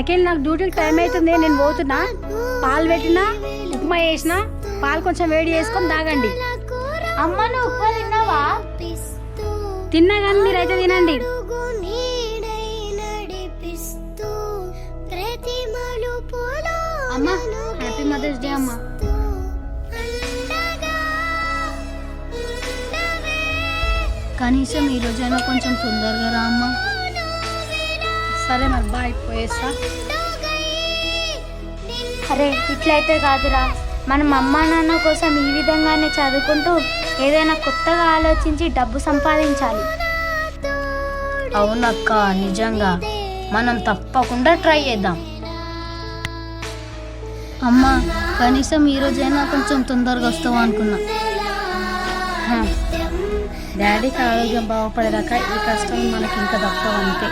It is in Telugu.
అఖిల్ నాకు డ్యూటీకి టైం అవుతుంది, నేను పోతున్నా. పాలు పెట్టినా, ఉప్మా చేసిన, పాలు కొంచెం వేడి చేసుకొని తాగండి. అమ్మ నువ్వు ఉప్మా తిన్నావా? తిన్నా కానీ మీరైతే తినండి. అమ్మా హ్యాపీ మదర్స్ డే అమ్మా. కనీసం ఈ రోజైనా కొంచెం తొందరగా రా అమ్మా. సరే మరి బాయ్, పోయేస్తా. అరే ఇట్లయితే కాదురా, మనం అమ్మా నాన్న కోసం ఈ విధంగానే చదువుకుంటూ ఏదైనా కొత్తగా ఆలోచించి డబ్బు సంపాదించాలి. అవునక్క, నిజంగా మనం తప్పకుండా ట్రై చేద్దాం. అమ్మా కనీసం ఈ రోజైనా కొంచెం తొందరగా వస్తావు అనుకున్నా. డాడీకి ఆరోగ్యం బాగుపడేదాకా ఈ కష్టం మనకి ఇంకా తప్పవు అంతే.